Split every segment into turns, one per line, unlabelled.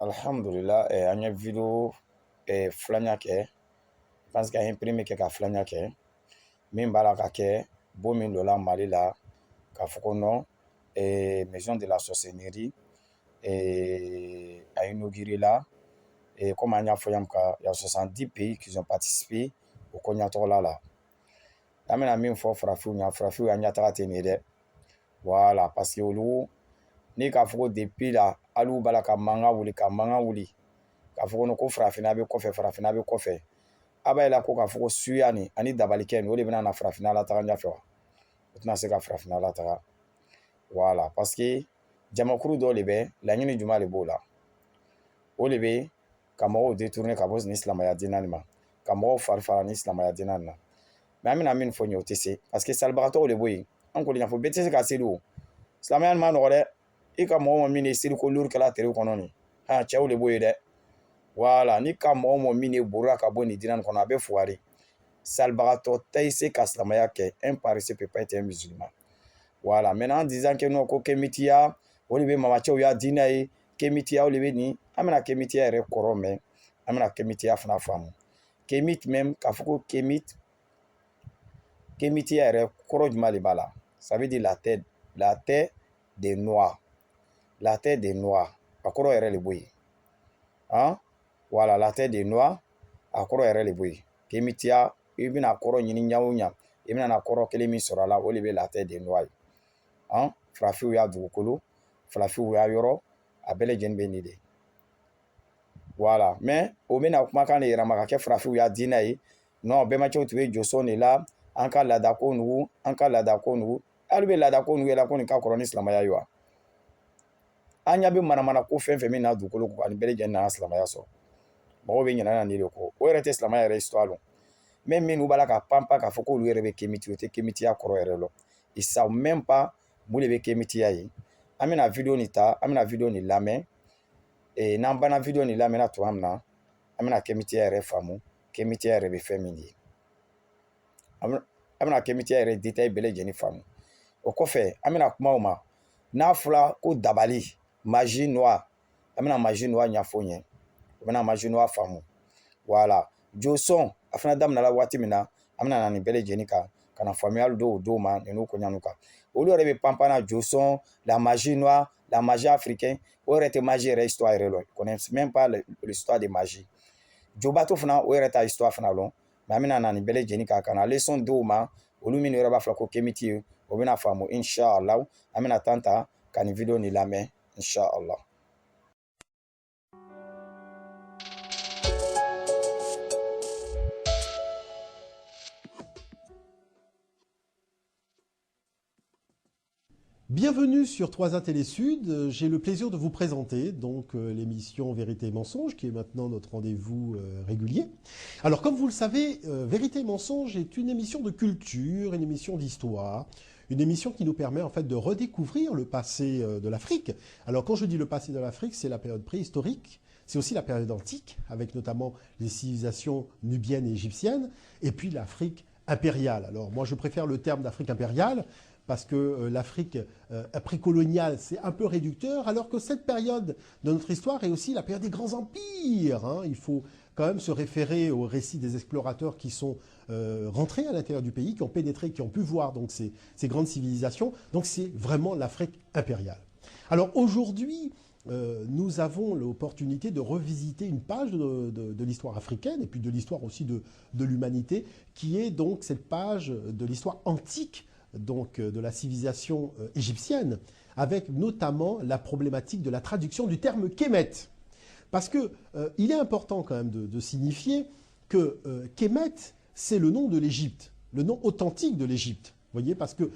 Alhamdulillah, an ye video filanan kɛ parce que an ye premier kɛ ka filanan kɛ min b'a la ka kɛ bon min donna Mali la k'a fɔ ko non maison de la sorcellerie a inauguré la comme an y'a fɔ yan ka il y a 70 pays qui ont participé au kɔɲɔtɔgɔla la an bɛna min fɔ farafinw ɲa farafinw y'an ɲɛtaga ten de dɛ voilà parce que olu ni k'a fɔ ko depuis la hali b'a la ka mankan wuli k'a fɔ ko farafinna bɛ kɔfɛ farafinna bɛ kɔfɛ a b'a ye la ko k'a fɔ ko suya nin ani dabalikɛ nin o de bɛna na farafinna lataga ɲɛfɛ wa o tɛna se ka farafinna lataga voilà parce que jamakuru dɔw de bɛ laɲini jumɛn de b'o la o de bɛ ka mɔgɔw détourner ka bɔ ni silamɛya diinɛ nin ma ka mɔgɔw fari fara ni silamɛya diinɛ nin na mais an bɛna min fɔ nin ye o tɛ se parce que salibagatɔw de b'o yen an kɔni y'a fɔ bɛɛ tɛ se ka seli o silamɛya nin ma nɔgɔ dɛ i ka mɔgɔ min ye seliko luru kɛla tere kɔnɔ nin cɛw de b'o ye dɛ voilà ni ka mɔgɔ min ye borora ka bɔ nin diinɛ nin kɔnɔ a bɛ fugari salibagatɔ tɛ se ka silamɛya kɛ un paresseux peut pas être un musulman voilà maintenant en disant que non ko kemitiya o de bɛ mamacɛw ya diinɛ ye kemitiya o de bɛ nin an bɛna kemitiya yɛrɛ kɔrɔ mɛn an bɛna kemitiya fana faamu kemit même k'a fɔ ko kemitiya yɛrɛ kɔrɔ jumɛn de b'a la ça veut dire la terre des noirs la terre des noirs a kɔrɔ yɛrɛ de b'o ye voilà la terre des noirs a kɔrɔ yɛrɛ de b'o ye kemitiya i bɛna kɔrɔ ɲini ɲa o ɲa i bɛna na kɔrɔ kelen min sɔrɔ a la o de bɛ la terre des noirs ye farafinw y'a dugukolo farafinw y'a yɔrɔ a bɛɛ lajɛlen bɛ nin de voilà mais o bɛna kumakan de yɛrɛma ka kɛ farafinw y'a diinɛ ye non bɛnbacɛw tun bɛ jɔsɔn de la an ka laadako nugu hali bɛ laadako nugu yɛrɛ ko nin ka kɔrɔ ni silamɛya ye wa an ɲa bɛ manamana ko fɛn fɛn min na dugukolo kan ani bɛɛ lajɛlen nana silamɛya sɔrɔ mɔgɔw bɛ ɲinɛ nin de kɔ o yɛrɛ tɛ silamɛya yɛrɛ histoire lɔn même minnu b'a la ka panpan k'a fɔ k'olu yɛrɛ bɛ kemiti o tɛ kemitiya kɔrɔ yɛrɛ lɔn ils savent même pas mun de bɛ kemitiya ye an bɛna video nin ta an bɛna video nin lamɛn n'an banna video nin lamɛnna tuma min na an bɛna kemitiya yɛrɛ faamu kemitiya yɛrɛ bɛ fɛn min ye an bɛna kemitiya yɛrɛ détail bɛɛ lajɛlen faamu o kɔfɛ an bɛna kuma o ma n'a fɔra ko dabali magie noire an bɛna magie noire ɲɛfɔ ɲɛ u bɛna magie noire faamu voilà josɔn a fana daminɛna waati min na an bɛna na nin bɛɛ lajɛlen kan ka na faamuyali d'o ma ninnu kɔɲɔnw kan olu yɛrɛ bɛ panpan na josɔn la magie noire la magie africaine o yɛrɛ tɛ magie yɛrɛ histoire yɛrɛ lɔn ils connaissent même pas l'histoire de magie jobato fana o yɛrɛ ta histoire fana lɔn mais an bɛna na nin bɛɛ lajɛlen kan ka na leçon d'o ma olu minnu yɛrɛ b'a fɔ ko kemiti ye o bɛna faamu inshallah an bɛna temps ta ka nin video nin lamɛn inshallah.
Bienvenue sur 3A Télé Sud. J'ai le plaisir de vous présenter donc l'émission Vérité et Mensonge, qui est maintenant notre rendez-vous régulier. Alors, comme vous le savez, Vérité et Mensonge est une émission de culture, une émission d'histoire, une émission qui nous permet en fait de redécouvrir le passé de l'Afrique. Alors, quand je dis le passé de l'Afrique, c'est la période préhistorique, c'est aussi la période antique, avec notamment les civilisations nubiennes et égyptiennes, et puis l'Afrique impériale. Alors, moi, je préfère le terme d'Afrique impériale, parce que l'Afrique précoloniale, c'est un peu réducteur, alors que cette période de notre histoire est aussi la période des grands empires. Il faut quand même se référer aux récits des explorateurs qui sont rentrés à l'intérieur du pays, qui ont pénétré, qui ont pu voir donc, ces grandes civilisations. Donc c'est vraiment l'Afrique impériale. Alors aujourd'hui, nous avons l'opportunité de revisiter une page de l'histoire africaine, et puis de l'histoire aussi de l'humanité, qui est donc cette page de l'histoire antique, donc de la civilisation égyptienne, avec notamment la problématique de la traduction du terme Kemet. Parce que il est important quand même de signifier que Kemet, c'est le nom de l'Égypte, le nom authentique de l'Égypte. Vous voyez, parce que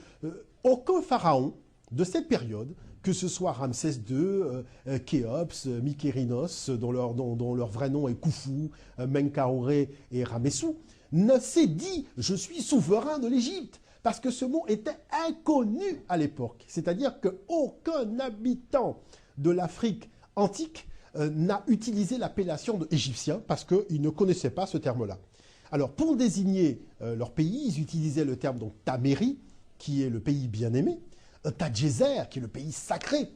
aucun pharaon de cette période, que ce soit Ramsès II, Khéops, Mykérinos, dont leur vrai nom est Khufu, Menkaure et Ramessou, ne s'est dit « je suis souverain de l'Égypte ». Parce que ce mot était inconnu à l'époque. C'est-à-dire qu'aucun habitant de l'Afrique antique n'a utilisé l'appellation d'Égyptien parce qu'ils ne connaissaient pas ce terme-là. Alors, pour désigner leur pays, ils utilisaient le terme donc Taméri, qui est le pays bien-aimé, Tadjézer, qui est le pays sacré,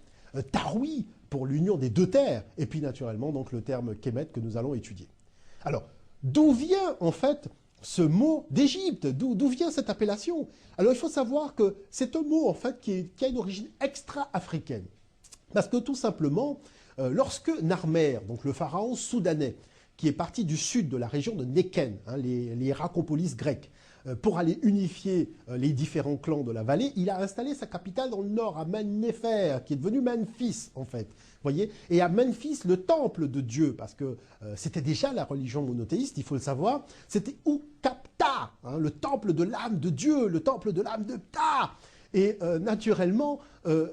Taroui, pour l'union des deux terres, et puis naturellement donc le terme Kemet que nous allons étudier. Alors, d'où vient en fait ce mot d'Égypte? D'où vient cette appellation? Alors il faut savoir que c'est un mot en fait qui a une origine extra-africaine. Parce que tout simplement, lorsque Narmer, donc le pharaon soudanais, qui est parti du sud de la région de Néken, hein, les Racopolis grecs, pour aller unifier les différents clans de la vallée, il a installé sa capitale dans le nord, à Men-Nefer, qui est devenu Memphis, en fait. Voyez, et à Memphis, le temple de Dieu, parce que c'était déjà la religion monothéiste, il faut le savoir, c'était Ukapta, hein, le temple de l'âme de Dieu, le temple de l'âme de Ptah. Et naturellement,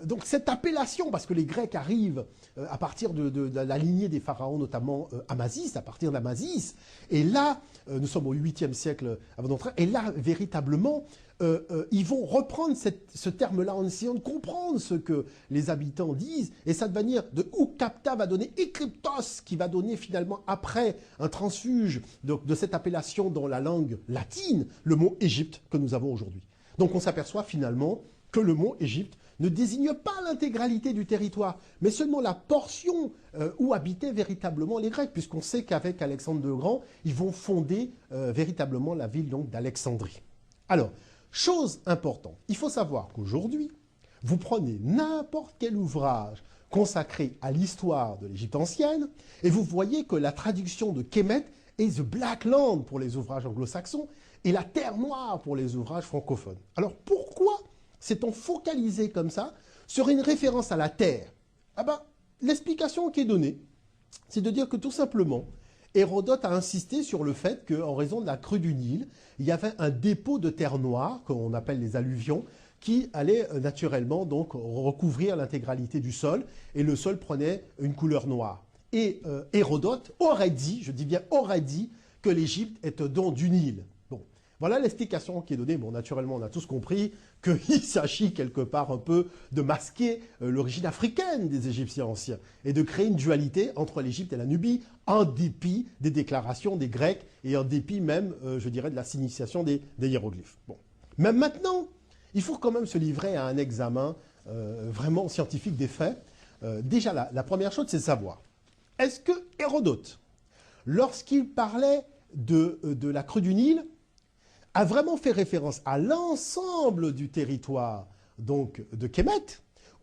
donc cette appellation, parce que les Grecs arrivent à partir de la lignée des pharaons, notamment Amasis, à partir d'Amasis, et là, nous sommes au 8e siècle avant d'entrer, et là, véritablement, ils vont reprendre ce terme-là en essayant de comprendre ce que les habitants disent, et ça va venir de Ukapta va donner Ekryptos, qui va donner finalement après un transfuge de cette appellation dans la langue latine, le mot Égypte que nous avons aujourd'hui. Donc on s'aperçoit finalement que le mot Égypte ne désigne pas l'intégralité du territoire, mais seulement la portion où habitaient véritablement les Grecs, puisqu'on sait qu'avec Alexandre le Grand, ils vont fonder véritablement la ville d'Alexandrie. Alors, chose importante, il faut savoir qu'aujourd'hui, vous prenez n'importe quel ouvrage consacré à l'histoire de l'Égypte ancienne, et vous voyez que la traduction de Kemet est The Black Land pour les ouvrages anglo-saxons, et la terre noire pour les ouvrages francophones. Alors pourquoi s'est-on focalisé comme ça sur une référence à la terre? Ah ben, l'explication qui est donnée, c'est de dire que tout simplement, Hérodote a insisté sur le fait qu'en raison de la crue du Nil, il y avait un dépôt de terre noire, qu'on appelle les alluvions, qui allait naturellement donc recouvrir l'intégralité du sol, et le sol prenait une couleur noire. Et Hérodote aurait dit, je dis bien aurait dit, que l'Égypte est un don du Nil. Voilà l'explication qui est donnée. Bon, naturellement, on a tous compris qu'il s'agit quelque part un peu de masquer l'origine africaine des Égyptiens anciens et de créer une dualité entre l'Égypte et la Nubie, en dépit des déclarations des Grecs et en dépit même, je dirais, de la signification des hiéroglyphes. Bon. Mais maintenant, il faut quand même se livrer à un examen vraiment scientifique des faits. Déjà, la première chose, c'est de savoir, est-ce que Hérodote, lorsqu'il parlait de la crue du Nil, a vraiment fait référence à l'ensemble du territoire donc de Kemet,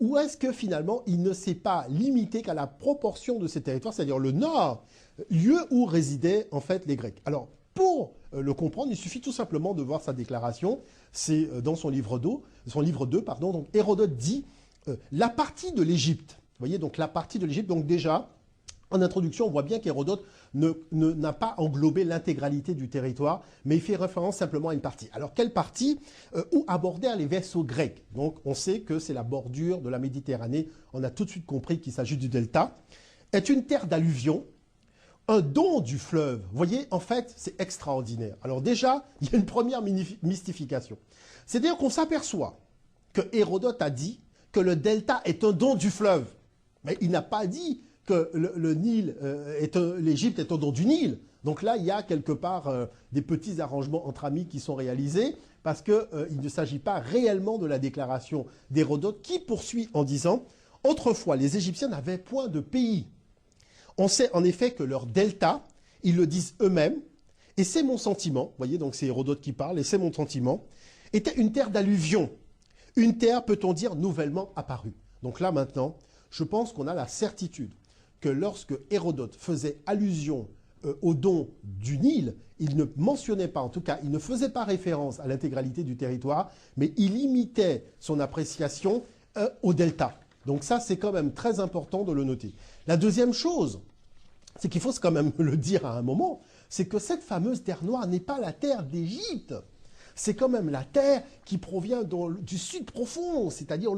ou est-ce que finalement il ne s'est pas limité qu'à la proportion de ces territoires, c'est-à-dire le nord, lieu où résidaient en fait les Grecs? Alors pour le comprendre, il suffit tout simplement de voir sa déclaration, c'est dans son livre 2, donc Hérodote dit la partie de l'Égypte, vous voyez donc la partie de l'Égypte, donc déjà en introduction, on voit bien qu'Hérodote n'a pas englobé l'intégralité du territoire, mais il fait référence simplement à une partie. Alors, quelle partie? Où abordèrent les vaisseaux grecs. Donc, on sait que c'est la bordure de la Méditerranée. On a tout de suite compris qu'il s'agit du delta. Est une terre d'alluvion, un don du fleuve. Vous voyez, en fait, c'est extraordinaire. Alors déjà, il y a une première mystification. C'est-à-dire qu'on s'aperçoit que Hérodote a dit que le delta est un don du fleuve. Mais il n'a pas dit que le Nil l'Égypte est au don du Nil. Donc là, il y a quelque part des petits arrangements entre amis qui sont réalisés parce qu'il ne s'agit pas réellement de la déclaration d'Hérodote qui poursuit en disant « Autrefois, les Égyptiens n'avaient point de pays. On sait en effet que leur delta, ils le disent eux-mêmes, et c'est mon sentiment, vous voyez, donc c'est Hérodote qui parle, et c'est mon sentiment, était une terre d'alluvion, une terre, peut-on dire, nouvellement apparue. » Donc là, maintenant, je pense qu'on a la certitude que lorsque Hérodote faisait allusion au don du Nil, il ne mentionnait pas, en tout cas, il ne faisait pas référence à l'intégralité du territoire, mais il limitait son appréciation au delta. Donc ça, c'est quand même très important de le noter. La deuxième chose, c'est qu'il faut quand même le dire à un moment, c'est que cette fameuse terre noire n'est pas la terre d'Égypte. C'est quand même la terre qui provient du sud profond, c'est-à-dire